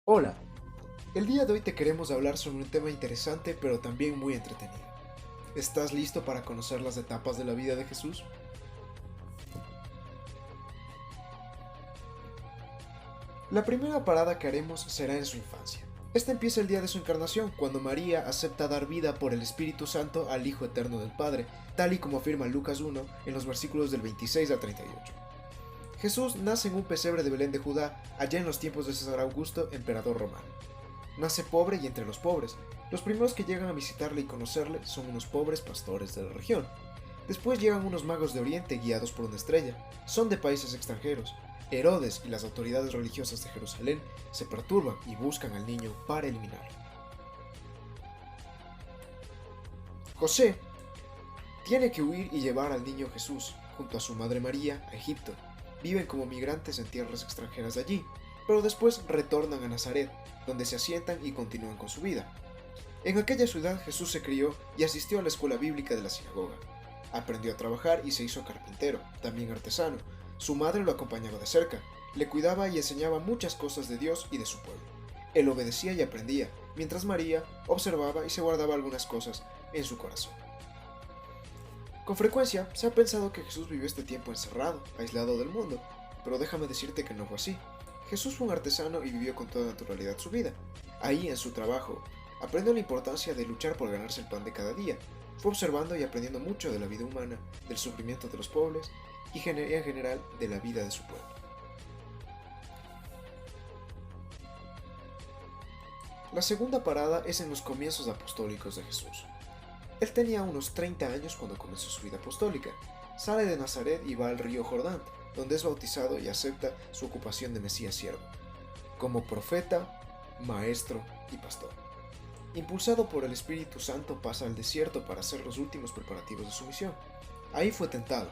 Hola, el día de hoy te queremos hablar sobre un tema interesante pero también muy entretenido. ¿Estás listo para conocer las etapas de la vida de Jesús? La primera parada que haremos será en su infancia. Esta empieza el día de su encarnación, cuando María acepta dar vida por el Espíritu Santo al Hijo Eterno del Padre, tal y como afirma Lucas 1 en los versículos del 26 al 38. Jesús nace en un pesebre de Belén de Judá, allá en los tiempos de César Augusto, emperador romano. Nace pobre y entre los pobres. Los primeros que llegan a visitarle y conocerle son unos pobres pastores de la región. Después llegan unos magos de Oriente guiados por una estrella. Son de países extranjeros. Herodes y las autoridades religiosas de Jerusalén se perturban y buscan al niño para eliminarlo. José tiene que huir y llevar al niño Jesús, junto a su madre María, a Egipto. Viven como migrantes en tierras extranjeras de allí, pero después retornan a Nazaret, donde se asientan y continúan con su vida. En aquella ciudad Jesús se crió y asistió a la escuela bíblica de la sinagoga. Aprendió a trabajar y se hizo carpintero, también artesano. Su madre lo acompañaba de cerca, le cuidaba y enseñaba muchas cosas de Dios y de su pueblo. Él obedecía y aprendía, mientras María observaba y se guardaba algunas cosas en su corazón. Con frecuencia se ha pensado que Jesús vivió este tiempo encerrado, aislado del mundo, pero déjame decirte que no fue así. Jesús fue un artesano y vivió con toda naturalidad su vida. Ahí, en su trabajo, aprendió la importancia de luchar por ganarse el pan de cada día. Fue observando y aprendiendo mucho de la vida humana, del sufrimiento de los pobres y en general de la vida de su pueblo. La segunda parada es en los comienzos apostólicos de Jesús. Él tenía unos 30 años cuando comenzó su vida apostólica. Sale de Nazaret y va al río Jordán, donde es bautizado y acepta su ocupación de Mesías siervo, como profeta, maestro y pastor. Impulsado por el Espíritu Santo pasa al desierto para hacer los últimos preparativos de su misión. Ahí fue tentado,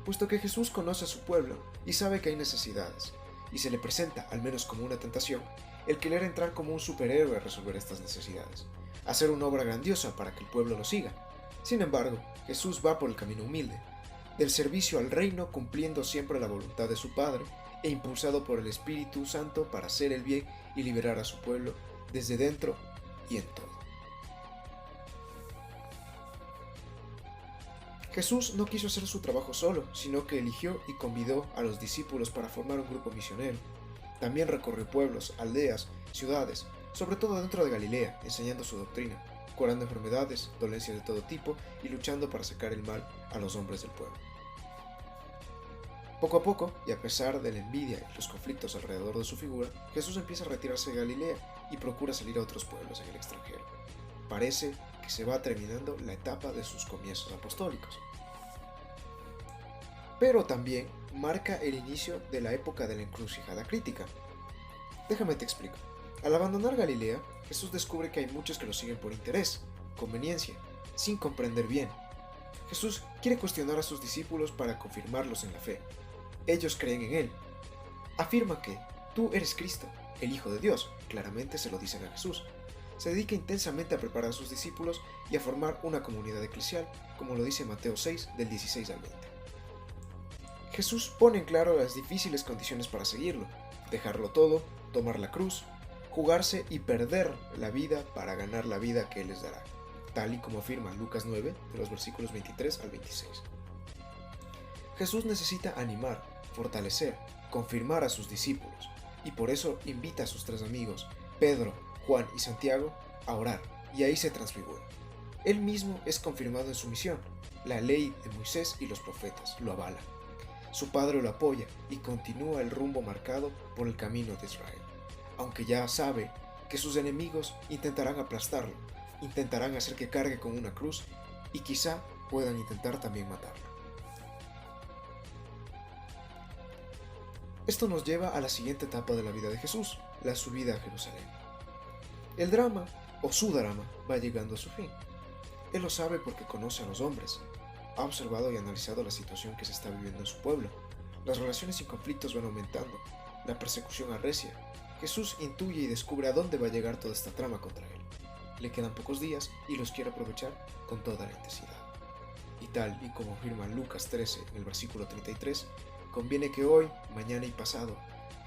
puesto que Jesús conoce a su pueblo y sabe que hay necesidades, y se le presenta, al menos como una tentación, el querer entrar como un superhéroe a resolver estas necesidades, hacer una obra grandiosa para que el pueblo lo siga. Sin embargo, Jesús va por el camino humilde, del servicio al reino, cumpliendo siempre la voluntad de su Padre e impulsado por el Espíritu Santo para hacer el bien y liberar a su pueblo desde dentro y en todo. Jesús no quiso hacer su trabajo solo, sino que eligió y convidó a los discípulos para formar un grupo misionero. También recorrió pueblos, aldeas, ciudades, sobre todo dentro de Galilea, enseñando su doctrina, curando enfermedades, dolencias de todo tipo y luchando para sacar el mal a los hombres del pueblo. Poco a poco, y a pesar de la envidia y los conflictos alrededor de su figura, Jesús empieza a retirarse de Galilea y procura salir a otros pueblos en el extranjero. Parece que se va terminando la etapa de sus comienzos apostólicos. Pero también marca el inicio de la época de la encrucijada crítica. Déjame te explico. Al abandonar Galilea, Jesús descubre que hay muchos que lo siguen por interés, conveniencia, sin comprender bien. Jesús quiere cuestionar a sus discípulos para confirmarlos en la fe. Ellos creen en Él. Afirma que tú eres Cristo, el Hijo de Dios, claramente se lo dicen a Jesús. Se dedica intensamente a preparar a sus discípulos y a formar una comunidad eclesial, como lo dice Mateo 6, del 16 al 20. Jesús pone en claro las difíciles condiciones para seguirlo, dejarlo todo, tomar la cruz, jugarse y perder la vida para ganar la vida que Él les dará, tal y como afirma Lucas 9, de los versículos 23 al 26. Jesús necesita animar, fortalecer, confirmar a sus discípulos, y por eso invita a sus tres amigos, Pedro, Juan y Santiago, a orar, y ahí se transfigura. Él mismo es confirmado en su misión. La ley de Moisés y los profetas lo avalan. Su padre lo apoya y continúa el rumbo marcado por el camino de Israel, aunque ya sabe que sus enemigos intentarán aplastarlo, intentarán hacer que cargue con una cruz y quizá puedan intentar también matarlo. Esto nos lleva a la siguiente etapa de la vida de Jesús, la subida a Jerusalén. El drama, o su drama, va llegando a su fin. Él lo sabe porque conoce a los hombres, ha observado y analizado la situación que se está viviendo en su pueblo. Las relaciones y conflictos van aumentando, la persecución arrecia. Jesús intuye y descubre a dónde va a llegar toda esta trama contra él. Le quedan pocos días y los quiere aprovechar con toda la intensidad. Y tal y como afirma Lucas 13 en el versículo 33, conviene que hoy, mañana y pasado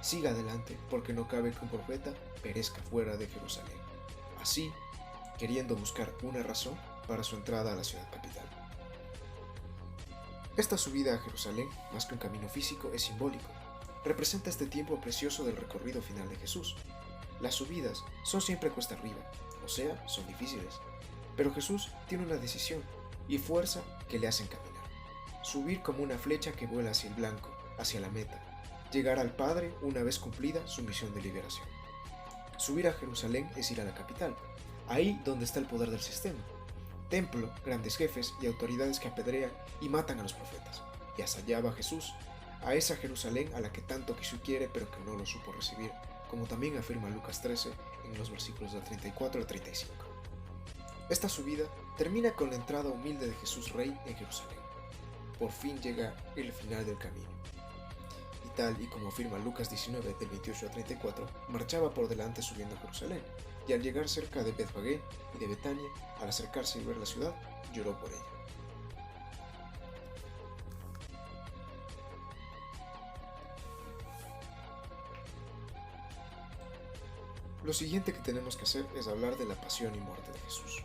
siga adelante, porque no cabe que un profeta perezca fuera de Jerusalén. Así, queriendo buscar una razón para su entrada a la ciudad capital. Esta subida a Jerusalén, más que un camino físico, es simbólico. Representa este tiempo precioso del recorrido final de Jesús. Las subidas son siempre cuesta arriba, o sea, son difíciles. Pero Jesús tiene una decisión y fuerza que le hacen caminar. Subir como una flecha que vuela hacia el blanco, hacia la meta. Llegar al Padre una vez cumplida su misión de liberación. Subir a Jerusalén es ir a la capital, ahí donde está el poder del sistema. Templo, grandes jefes y autoridades que apedrean y matan a los profetas. Y hasta allá va Jesús, a esa Jerusalén a la que tanto quiso y quiere pero que no lo supo recibir, como también afirma Lucas 13 en los versículos del 34 al 35. Esta subida termina con la entrada humilde de Jesús Rey en Jerusalén. Por fin llega el final del camino. Y tal y como afirma Lucas 19 del 28 al 34, marchaba por delante subiendo a Jerusalén, y al llegar cerca de Betfagé y de Betania, al acercarse y ver la ciudad, lloró por ella. Lo siguiente que tenemos que hacer es hablar de la pasión y muerte de Jesús.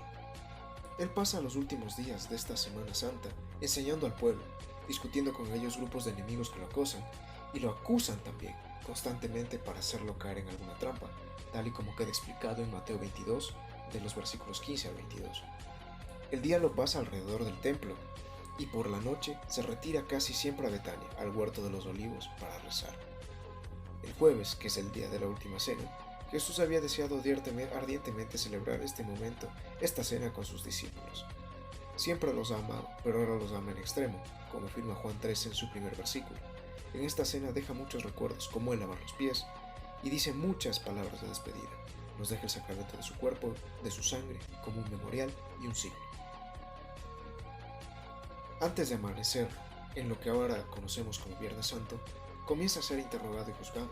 Él pasa los últimos días de esta Semana Santa enseñando al pueblo, discutiendo con ellos grupos de enemigos que lo acosan y lo acusan también constantemente para hacerlo caer en alguna trampa, tal y como queda explicado en Mateo 22, de los versículos 15 al 22. El día lo pasa alrededor del templo y por la noche se retira casi siempre a Betania, al huerto de los olivos, para rezar. El jueves, que es el día de la última cena, Jesús había deseado ardientemente celebrar este momento, esta cena con sus discípulos. Siempre los ha amado, pero ahora los ama en extremo, como afirma Juan 13 en su primer versículo. En esta cena deja muchos recuerdos, como el lavar los pies, y dice muchas palabras de despedida. Nos deja el sacramento de su cuerpo, de su sangre, como un memorial y un signo. Antes de amanecer, en lo que ahora conocemos como Viernes Santo, comienza a ser interrogado y juzgado.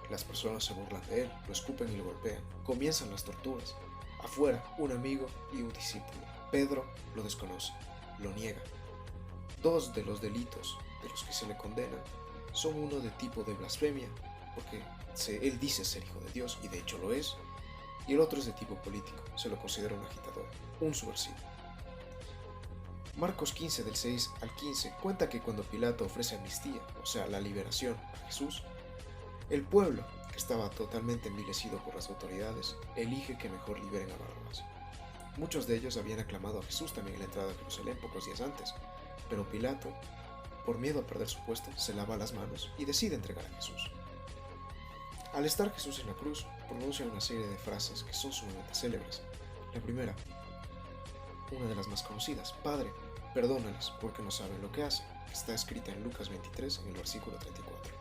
Las personas se burlan de él, lo escupen y lo golpean. Comienzan las torturas. Afuera, un amigo y un discípulo. Pedro lo desconoce, lo niega. Dos de los delitos de los que se le condenan son uno de tipo de blasfemia, porque él dice ser hijo de Dios y de hecho lo es, y el otro es de tipo político, se lo considera un agitador, un subversivo. Marcos 15 del 6 al 15 cuenta que cuando Pilato ofrece amnistía, o sea, la liberación a Jesús, el pueblo, que estaba totalmente envilecido por las autoridades, elige que mejor liberen a Barrabás. Muchos de ellos habían aclamado a Jesús también en la entrada a Jerusalén pocos días antes, pero Pilato, por miedo a perder su puesto, se lava las manos y decide entregar a Jesús. Al estar Jesús en la cruz, pronuncia una serie de frases que son sumamente célebres. La primera, una de las más conocidas: Padre, perdónales porque no saben lo que hacen, que está escrita en Lucas 23 en el versículo 34.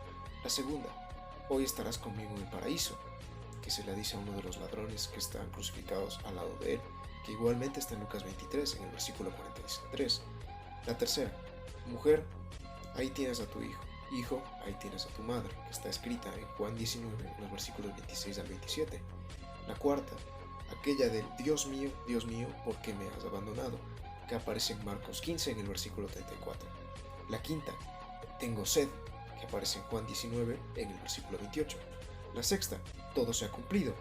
La segunda, hoy estarás conmigo en el paraíso, que se le dice a uno de los ladrones que están crucificados al lado de él, que igualmente está en Lucas 23 en el versículo 43. La tercera, mujer, ahí tienes a tu hijo. Hijo, ahí tienes a tu madre, que está escrita en Juan 19, en los versículos 26 al 27. La cuarta, aquella del Dios mío, ¿por qué me has abandonado?, que aparece en Marcos 15, en el versículo 34. La quinta, tengo sed, que aparece en Juan 19, en el versículo 28. La sexta, todo se ha cumplido,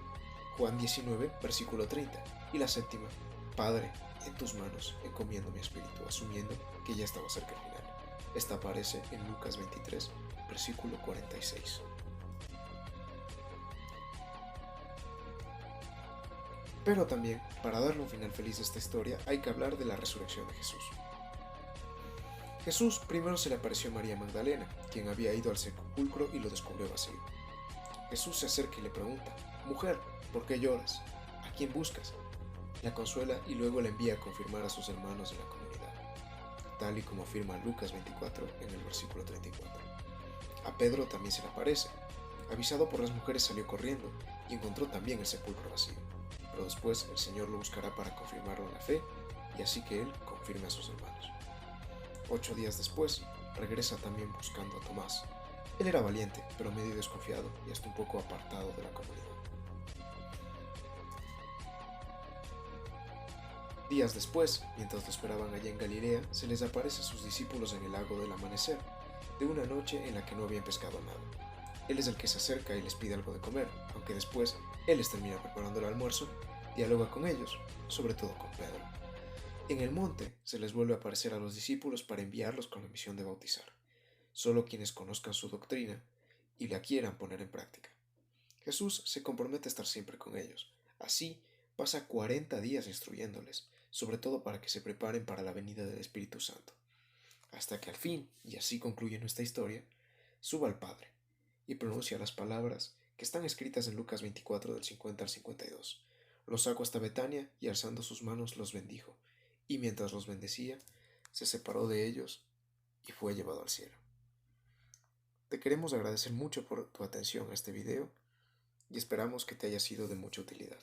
Juan 19, versículo 30. Y la séptima, Padre, en tus manos encomiendo mi espíritu, asumiendo que ya estaba cerca el final. Esta aparece en Lucas 23, versículo 46. Pero también, para darle un final feliz a esta historia, hay que hablar de la resurrección de Jesús. Jesús primero se le apareció a María Magdalena, quien había ido al sepulcro y lo descubrió vacío. Jesús se acerca y le pregunta: Mujer, ¿por qué lloras? ¿A quién buscas? La consuela y luego la envía a confirmar a sus hermanos en la comunidad, tal y como afirma Lucas 24 en el versículo 34. A Pedro también se le aparece. Avisado por las mujeres, salió corriendo y encontró también el sepulcro vacío, pero después el Señor lo buscará para confirmarlo en la fe y así que él confirme a sus hermanos. 8 días después, regresa también buscando a Tomás. Él era valiente, pero medio desconfiado y hasta un poco apartado de la comunidad. Días después, mientras lo esperaban allá en Galilea, se les aparece a sus discípulos en el lago del amanecer, de una noche en la que no habían pescado nada. Él es el que se acerca y les pide algo de comer, aunque después Él les termina preparando el almuerzo, dialoga con ellos, sobre todo con Pedro. En el monte se les vuelve a aparecer a los discípulos para enviarlos con la misión de bautizar, solo quienes conozcan su doctrina y la quieran poner en práctica. Jesús se compromete a estar siempre con ellos. Así pasa 40 días instruyéndoles, sobre todo para que se preparen para la venida del Espíritu Santo, hasta que al fin, y así concluye nuestra historia, suba al Padre y pronuncia las palabras que están escritas en Lucas 24 del 50 al 52. Los sacó hasta Betania y alzando sus manos los bendijo, y mientras los bendecía, se separó de ellos y fue llevado al cielo. Te queremos agradecer mucho por tu atención a este video y esperamos que te haya sido de mucha utilidad.